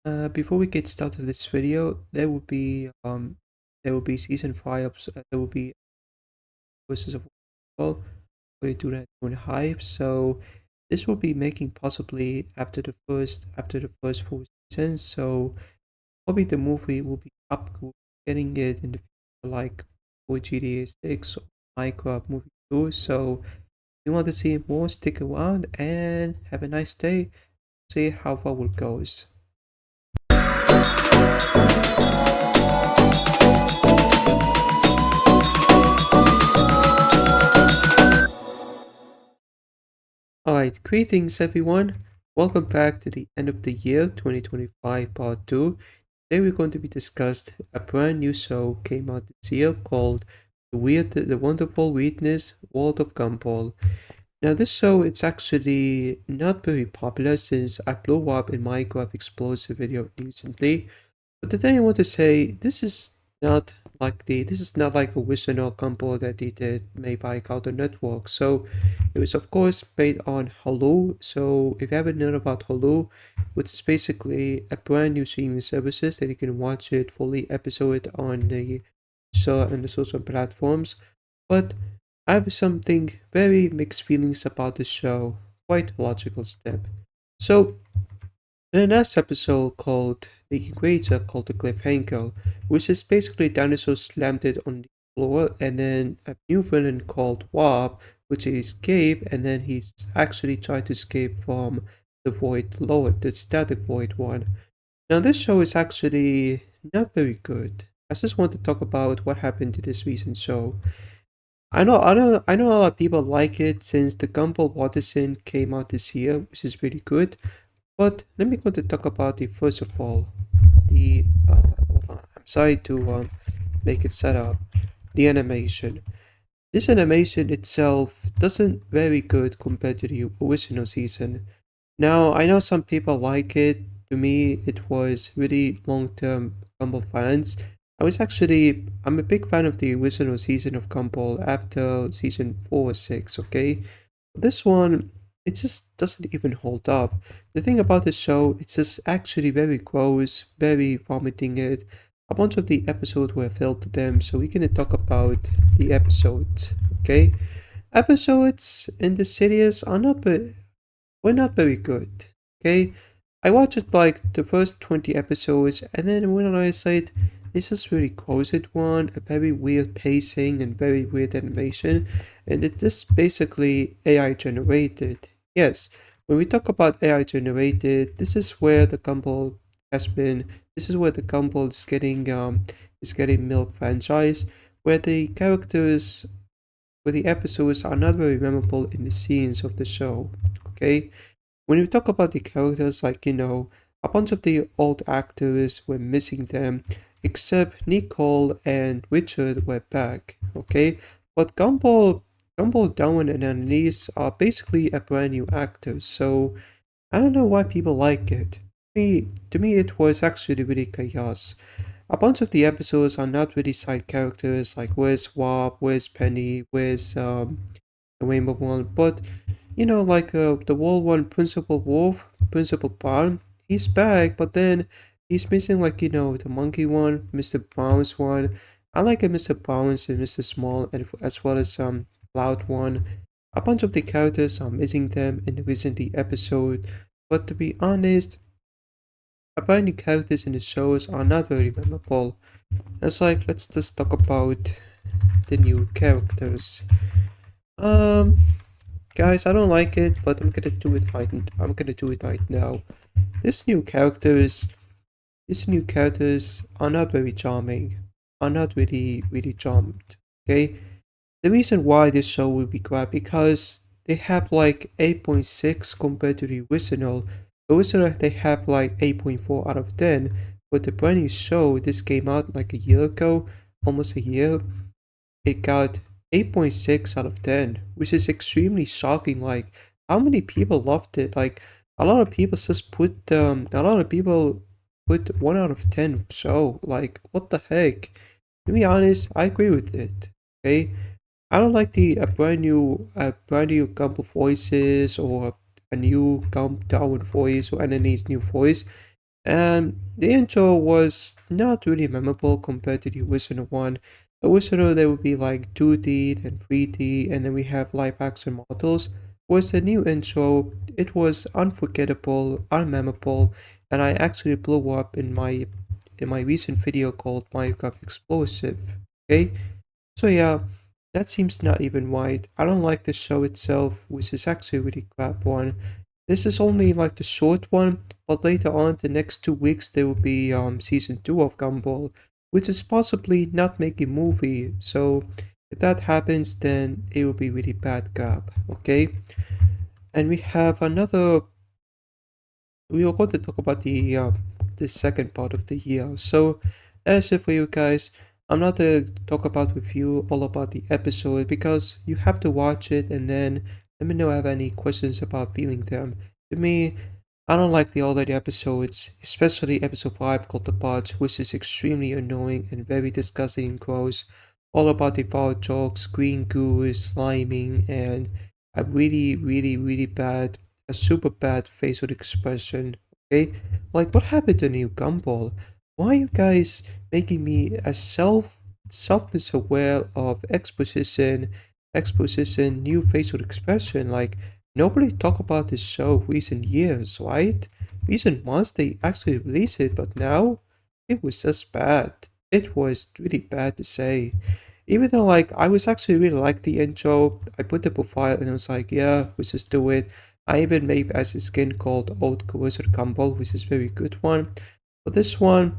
Before we get started with this video, there will be season five. There will be verses of well, 42 hype. So this will be making possibly after the first four seasons. So probably the movie will be up, we'll be getting it in the future, like for GTA 6 or Minecraft movie 2. So if you want to see more, stick around and have a nice day. See how far it goes. Alright, greetings everyone. Welcome back to the end of the year 2025 part 2. Today we're going to be discussed a brand new show came out this year called The Wonderful Weirdness World of Gumball. Now this show it's actually not very popular since I blew up in Minecraft explosive video recently. But the thing I want to say, this is not like a original combo that they did made by Cartoon Network. So it was of course made on Hulu. So if you haven't known about Hulu, which is basically a brand new streaming services that you can watch it fully episode on the show and the social platforms. But I have something very mixed feelings about the show. Quite a logical step. So in the last episode called The Equator called the Cliffhanger, which is basically dinosaurs slammed it on the floor and then a new villain called Warp, which he escaped and then he's actually tried to escape from the Void Lord, the static Void one. Now this show is actually not very good. I just want to talk about what happened to this recent show. I know a lot of people like it since the Gumball Watterson came out this year, which is really good. But let me go to talk about the first of all, the hold on, I'm sorry to make it set up. The animation. This animation itself doesn't very good compared to the original season. Now I know some people like it. To me, it was really long-term Gumball fans. I'm a big fan of the original season of Gumball after season 4 or 6. Okay, this one, it just doesn't even hold up. The thing about the show, it's just actually very gross, very vomiting it. A bunch of the episodes were filled to them, so we're gonna talk about the episodes, okay? Episodes in the series were not very good, okay? I watched it like the first 20 episodes, and then when I said it's just really closed one, a very weird pacing and very weird animation, and it is basically AI generated. Yes, when we talk about AI generated, this is where the Gumball has been. This is where the Gumball is getting milk franchise, where the characters, where the episodes are not very memorable in the scenes of the show. Okay, when we talk about the characters, like a bunch of the old actors were missing them, except Nicole and Richard were back. Okay, but Gumball, Darwin, and Annalise are basically a brand new actors, so I don't know why people like it. To me, it was actually really chaos. A bunch of the episodes are not really side characters, like where's Wop, where's Penny, where's the Rainbow One, but like the Wall One Principal Wolf, Principal Barn, he's back, but then he's missing like the Monkey One, Mr. Brown's one. I like Mr. Brown's and Mr. Small, and as well as Loud One. A bunch of the characters are missing them in the recent episode, but to be honest, apparently characters in the shows are not very memorable. It's like let's just talk about the new characters. Um, Guys, I don't like it, but I'm gonna do it right now. This new characters, these new characters are not very charming, are not really charmed. Okay, the reason why this show will be crap because they have like 8.6 compared to the original. The original they have like 8.4 out of 10, but the brand new show this came out like a year ago, almost a year. It got 8.6 out of 10, which is extremely shocking. Like, how many people loved it? Like, a lot of people put 1 out of 10 show. Like, what the heck? To be honest, I agree with it. Okay, I don't like the brand new Gumball voices or a new Darwin voice or Anani's new voice. And the intro was not really memorable compared to the original one. The original, there would be like 2D, then 3D, and then we have live action models. Whereas the new intro, it was unforgettable, unmemorable, and I actually blew up in my recent video called Minecraft Explosive. Okay, so yeah, that seems not even right. I don't like the show itself, which is actually a really crap one. This is only like the short one, but later on, the next 2 weeks, there will be season 2 of Gumball, which is possibly not making movie. So if that happens, then it will be really bad crap. Okay, and we have another we are going to talk about the second part of the year. So as if for you guys, I'm not going to talk about with you all about the episode because you have to watch it and then let me know if you have any questions about feeling them. To me, I don't like the older episodes, especially episode 5 called The Pods, which is extremely annoying and very disgusting and gross. All about the foul jokes, green goo, sliming, and a really bad, a super bad facial expression. Okay? Like, what happened to New Gumball? Why are you guys making me a selfness aware of exposition, new facial expression? Like, nobody talk about this show recent years, right? Recent months they actually released it, but now it was just bad. It was really bad to say. Even though like I was actually really like the intro, I put the profile and I was like, yeah, let's just do it. I even made as a skin called Old Wizard Gumball, which is a very good one. But this one,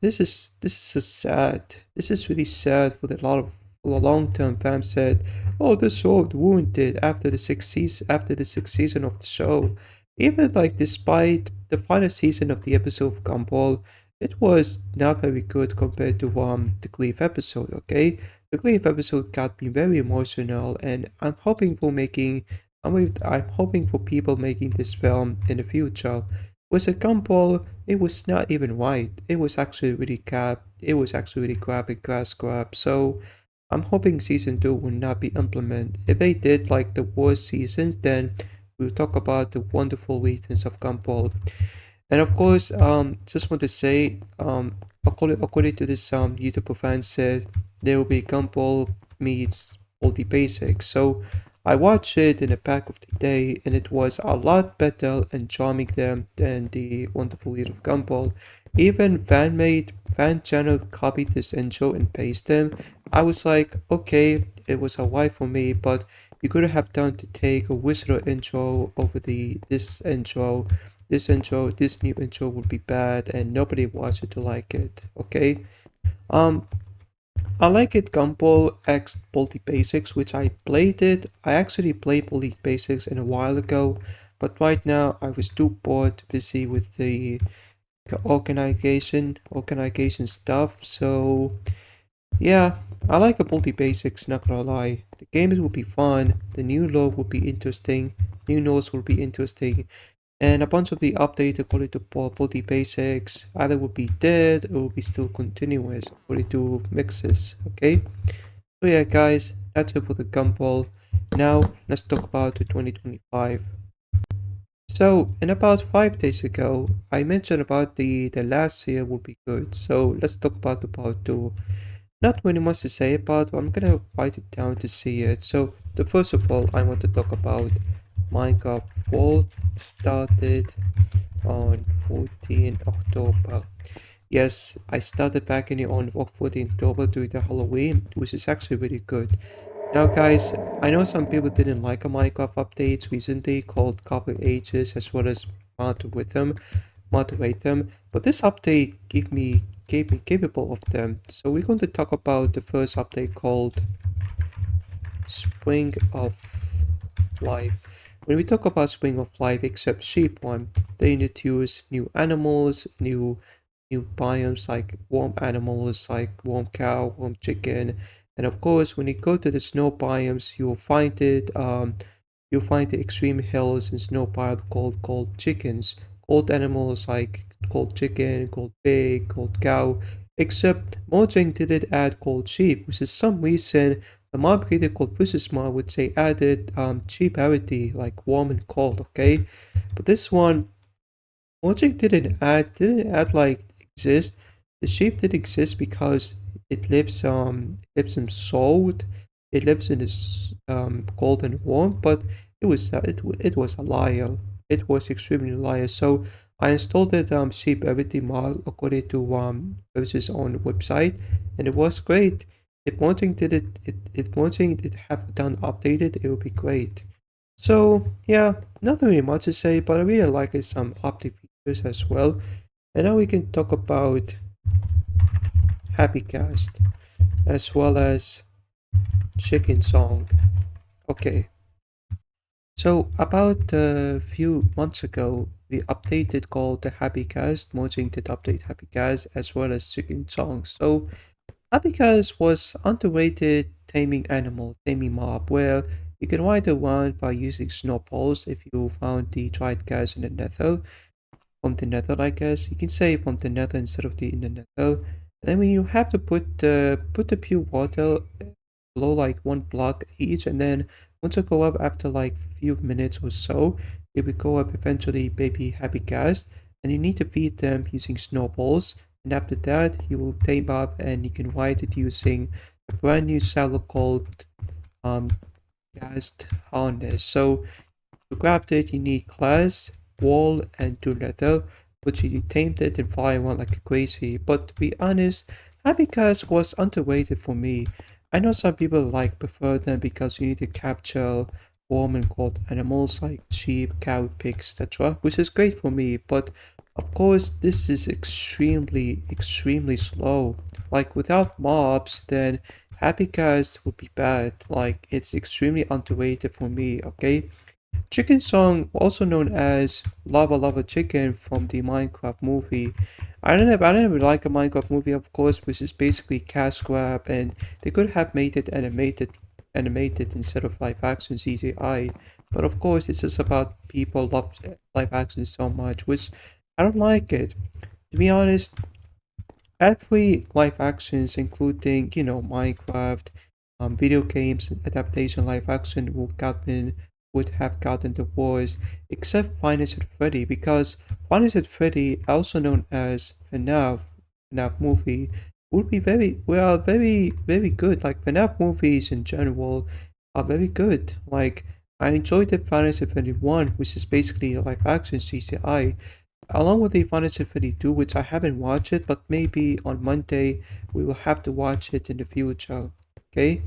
this is sad. This is really sad for the lot of for the long term fans said, oh, this show ruined it after the sixth season of the show. Even like despite the final season of the episode of Gumball, it was not very good compared to the Gleef episode, okay? The Gleef episode got me very emotional and I'm hoping for people making this film in the future. With a Gumball, it was not even white. It was actually really crap. It was actually really crap and grass crap. So I'm hoping season 2 will not be implemented. If they did like the worst seasons, then we'll talk about the wonderful reasons of Gumball. And of course, just want to say, according to this YouTuber fan said, there will be Gumball meets all the basics. So I watched it in the back of the day, and it was a lot better and charming than the wonderful world of Gumball. Even fan channel copied this intro and pasted them. I was like, okay, it was a why for me, but you could have done to take a Whistler intro over this new intro would be bad and nobody wants you to like it, okay? Um, I like it Gumball X Multi Basics, which I played it. I actually played Multi Basics in a while ago, but right now I was too bored, busy with the organization stuff, so yeah, I like a Multi Basics, not gonna lie. The games will be fun, the new lore will be interesting, new nodes will be interesting, and a bunch of the updates according to Body Basics either will be dead or will be still continuous according to mixes, okay? So yeah guys, that's it for the Gumball. Now let's talk about the 2025. So in about 5 days ago, I mentioned about the last year would be good. So let's talk about the part 2. Not really much to say about, but I'm gonna write it down to see it. So the first of all, I want to talk about Minecraft Vault started on 14 October. Yes, I started back in the on 14 October during the Halloween, which is actually really good. Now guys, I know some people didn't like a Minecraft updates recently called Copper Ages as well as moderate them, but this update gave me capable of them. So we're going to talk about the first update called Spring of Life. When we talk about Spring of Life, except sheep one, they introduce new animals, new biomes like warm animals like warm cow, warm chicken, and of course when you go to the snow biomes, you'll find the extreme hills and snow biome called cold chickens, cold animals like cold chicken, cold pig, cold cow. Except Mojang didn't add cold sheep, which is some reason the mob created called Vicious mod, which they added cheap parity like warm and cold, okay? But this one Logic didn't add like exist. The shape did exist because it lives in salt. It lives in this golden warmth, but it was a liar. It was extremely liar. So I installed it shape everything mod according to Versus own website, and it was great. If Morting did it Morting did have done updated, it would be great. So yeah, nothing really much to say, but I really like it some update features as well. And now we can talk about Happycast as well as Chicken Song. Okay, so about a few months ago, we updated called the Happycast, merging did update Happycast as well as Chicken Song. So Happycast was underrated taming mob where you can ride around by using snowballs if you found the dried gas in the nether from the nether, I guess. You can say from the nether instead of the in the nether. And then when you have to put the pure water below like one block each, and then once it go up after like few minutes or so, it will go up eventually baby happy gas, and you need to feed them using snowballs. And after that, he will tame up and you can ride it using a brand new saddle called um gas harness. So to craft it, you need glass, wool, and two leather, which you tamed it and fly around like crazy. But to be honest, Abacus was underrated for me. I know some people like prefer them because you need to capture warm and cold animals like sheep, cow, pigs, etc., which is great for me. But of course, this is extremely slow. Like without mobs, then Happy Cast would be bad. Like it's extremely underrated for me, okay? Chicken Song, also known as Lava Lava Chicken from the Minecraft movie. I didn't really like a Minecraft movie, of course, which is basically cash grab, and they could have made it animated instead of live action CGI. But of course, it's just about people love live action so much, which I don't like it. To be honest, every live actions, including, Minecraft, video games, adaptation live action would have gotten the worst, except Five Nights at Freddy, because Five Nights at Freddy, also known as FNAF movie, would be very good. Like FNAF movies in general are very good. Like I enjoyed the Five Nights at Freddy 1, which is basically a live action CGI, along with the Final Fantasy 52, which I haven't watched it, but maybe on Monday we will have to watch it in the future. Okay,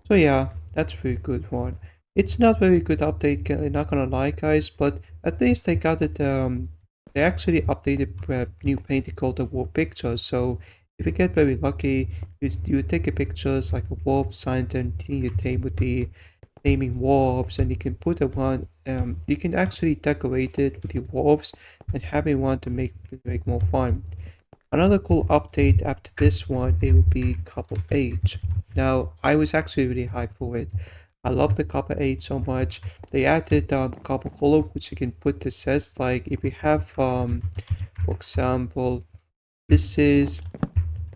so yeah, that's a very good one. It's not very good update, not gonna lie, guys, but at least they got it. They actually updated new painting called the War Pictures. So if you get very lucky, you take a pictures like a wolf, sign them, need to tame with the naming wolves, and you can put a one. You can actually decorate it with your wolves and having one to make more fun. Another cool update after this one, it will be Couple Age. Now, I was actually really hyped for it. I love the Couple Age so much. They added Couple Color, which you can put the sets like if you have, for example, this is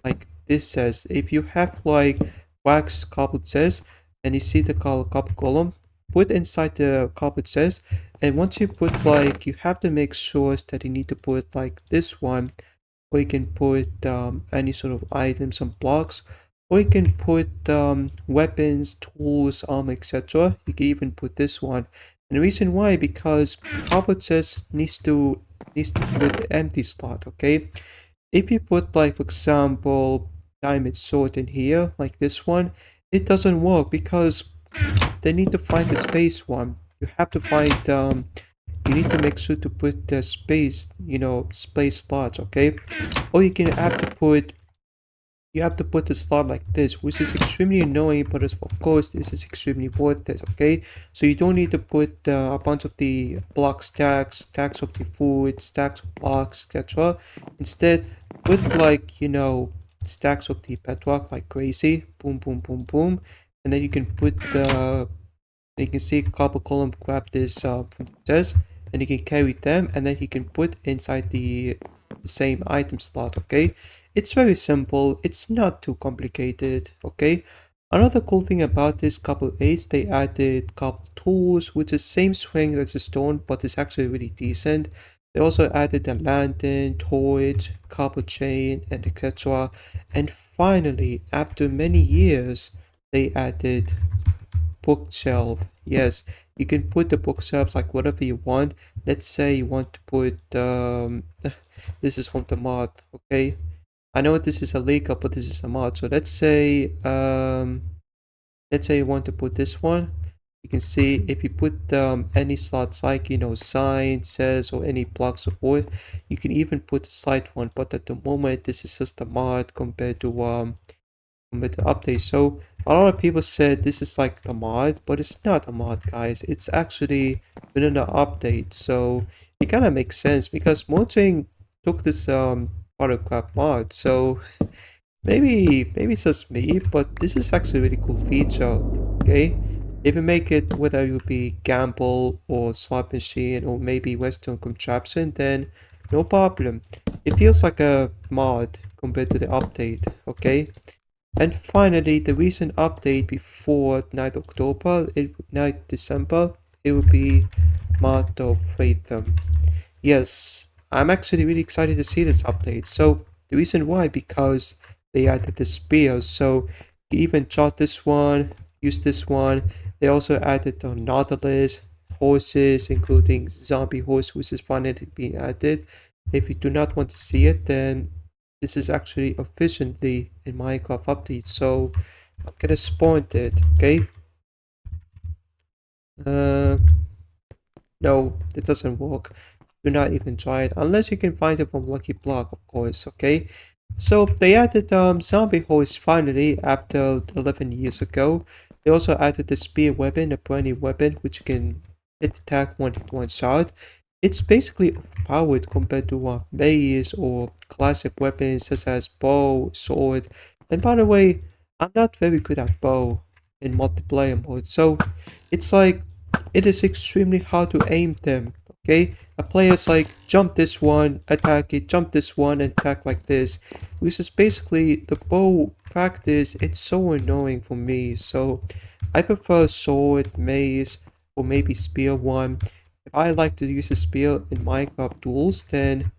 like this says if you have like wax carpet says and you see the color carpet column, put inside the carpet says, and once you put like you have to make sure that you need to put like this one, or you can put any sort of items and blocks, or you can put weapons, tools, armor, etc. You can even put this one, and the reason why, because carpet says needs to put empty slot. Okay, if you put like for example diamond sword in here like this one, it doesn't work because they need to find the space one. You have to find you need to make sure to put the space, space slots, okay? Or you have to put the slot like this, which is extremely annoying, but of course this is extremely worth it, okay? So you don't need to put a bunch of the block stacks of the food, stacks of blocks, etc. Instead, put like, stacks of the bedrock like crazy, boom, boom, boom, boom, and then you can put the you can see copper column grab this from the chest, and you can carry them, and then you can put inside the same item slot, okay? It's very simple, it's not too complicated, okay? Another cool thing about this couple aids, they added couple tools with the same strength as the stone, but it's actually really decent. They also added a lantern, torch, copper chain, and etc. And finally, after many years, they added bookshelf. Yes, you can put the bookshelves like whatever you want. Let's say you want to put this is from the mod, okay? I know this is illegal, but this is a mod. So let's say you want to put this one. You can see if you put any slots like sign, says, or any blocks of wood, you can even put a slide one. But at the moment, this is just a mod compared to update. So a lot of people said this is like the mod, but it's not a mod, guys. It's actually within the update. So it kind of makes sense because Mojang took this autograph mod. So maybe it's just me, but this is actually a really cool feature. Okay, if you make it whether you be Gumball or slot machine or maybe Western contraption, then no problem. It feels like a mod compared to the update. Okay. And finally, the recent update before 9th October, 9th December, it will be Month of Freedom. Yes, I'm actually really excited to see this update. So the reason why, because they added the spears. So you even shot this one, use this one. They also added the Nautilus, horses, including zombie horse, which is finally being added. If you do not want to see it, then this is actually efficiently in Minecraft update. So I'm gonna spawn it, okay? Uh, no, it doesn't work. Do not even try it unless you can find it from Lucky Block, of course, okay? So they added zombie horse finally after 11 years ago. They also added the spear weapon, a brand new weapon which you can hit attack one shot. It's basically overpowered compared to maze or classic weapons such as bow, sword. And by the way, I'm not very good at bow in multiplayer mode, so it's like it is extremely hard to aim them. Okay, a player's like jump this one, attack it, jump this one, and attack like this, which is basically the bow practice. It's so annoying for me, so I prefer sword, mace, or maybe spear one. If I like to use a spear in Minecraft duels, then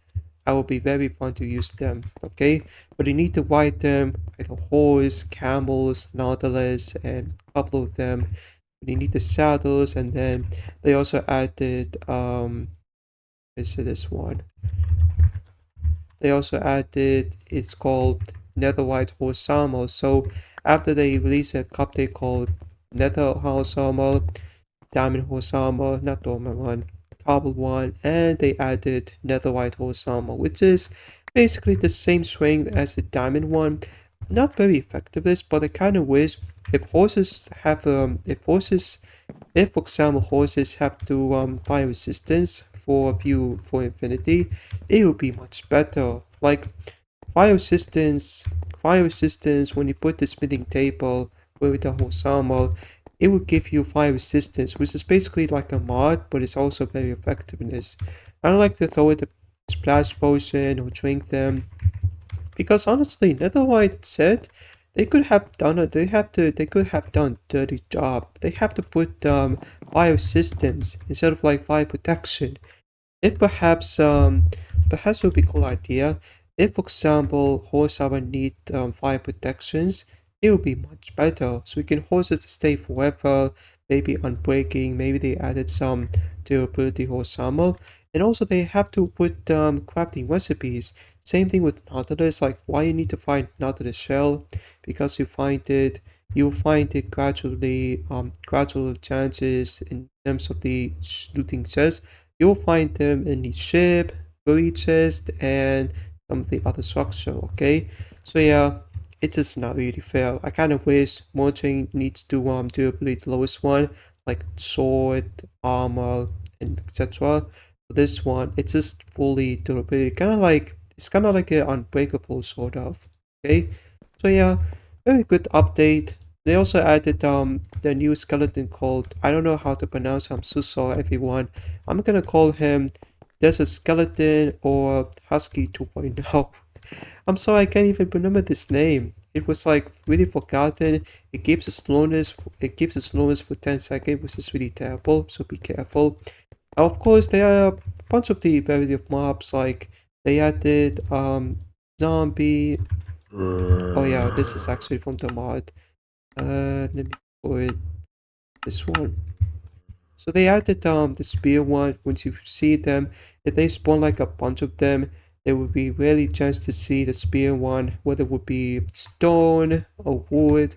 I will be very fun to use them, okay? But you need to ride them, like a horse, camels, nautilus, and a couple of them. You need the saddles, and then they also added is this one? They also added it's called Netherite Horse Armor. So after they released a update called Nether Horse Armor, Diamond Horse Armor, not Dormant one, Cobble one, and they added Netherite Horse Armor, which is basically the same strength as the Diamond one. Not very effective, this, but I kind of wish if horses have if for example horses have to fire resistance for infinity, it would be much better. Like fire resistance when you put the smithing table with the horse armor, it will give you fire resistance, which is basically like a mod, but it's also very effectiveness. I don't like to throw it a splash potion or drink them, because honestly, Netherite said they could have done it. They could have done dirty job. They have to put fire resistance instead of like fire protection. It perhaps would be a cool idea. If, for example, horse armor need fire protections, it would be much better. So we can horses to stay forever, maybe unbreaking. Maybe they added some durability horse armor, and also they have to put crafting recipes. Same thing with Nautilus. Like why you need to find Nautilus shell, because you'll find it gradually gradual chances in terms of the looting chests. You'll find them in the ship, buried chest, and some of the other structure, okay? So yeah, it is not really fair. I kind of wish Mojang needs to do the lowest one, like sword, armor, and etc. For this one, it's just fully durability. It's kind of like an unbreakable sort of, okay? So yeah, very good update. They also added the new skeleton called, I don't know how to pronounce, I'm so sorry everyone. I'm gonna call him There's a Skeleton or Husky 2.0. I'm sorry, I can't even remember this name. It was like really forgotten. It keeps the slowness for 10 seconds, which is really terrible, so be careful. Of course, there are a bunch of the variety of mobs, like they added zombie. Oh yeah, this is actually from the mod. Let me put this one. So they added the spear one. Once you see them, if they spawn like a bunch of them, there would be really chance to see the spear one, whether it would be stone or wood,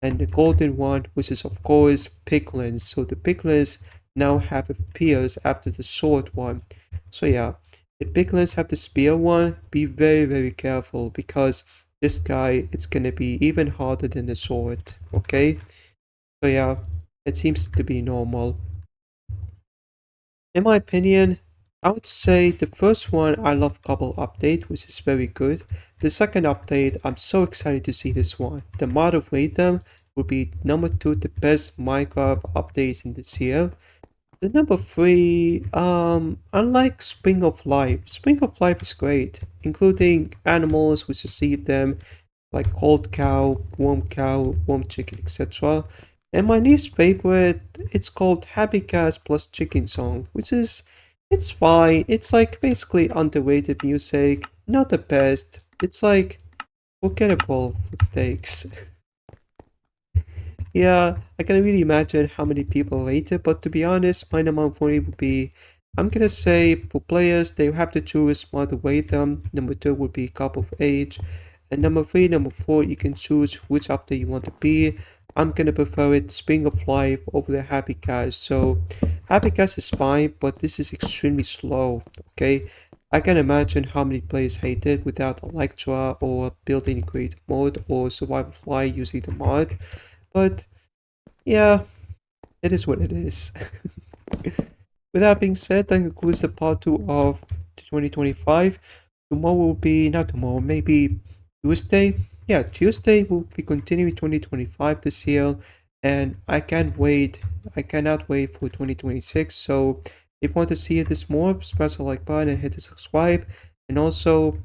and the golden one, which is of course piglins. So the piglins now have appears after the sword one. So yeah, if piglins have the spear one, be very careful because this guy it's gonna be even harder than the sword. Okay, so yeah, it seems to be normal. In my opinion, I would say the first one I love Gumball update, which is very good. The second update, I'm so excited to see this one. The mod of Rhythm will be number 2, the best Minecraft updates in this year. The number 3, I like Spring of Life. Spring of Life is great, including animals, which you see them like cold cow, warm chicken, etc. And my least favorite, it's called Happy Cats plus Chicken Song, which is, it's fine. It's like basically underrated music, not the best. It's like forgettable mistakes. Yeah, I can really imagine how many people rate it, but to be honest, my number 40 would be, I'm gonna say for players, they have to choose one to rate them. Number 2 would be Cup of Age. And number 3, number 4, you can choose which update you want to be. I'm gonna prefer it Spring of Life over the Happy Cast. So, Happy Cast is fine, but this is extremely slow, okay? I can imagine how many players hate it without Electra or building creative mode or survival fly using the mod. But yeah, it is what it is. With that being said, that concludes the part 2 of 2025. Tomorrow will be, not tomorrow, maybe Tuesday. Yeah, Tuesday will be continuing 2025 this year. And I can't wait. I cannot wait for 2026. So if you want to see this more, smash the like button and hit the subscribe. And also,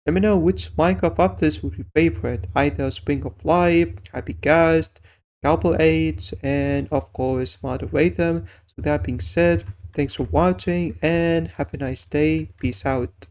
let me know which Minecraft updates would be favorite. Either Spring of Life, Happy Guest, Couple 8, and of course, moderate them. So that being said, thanks for watching and have a nice day. Peace out.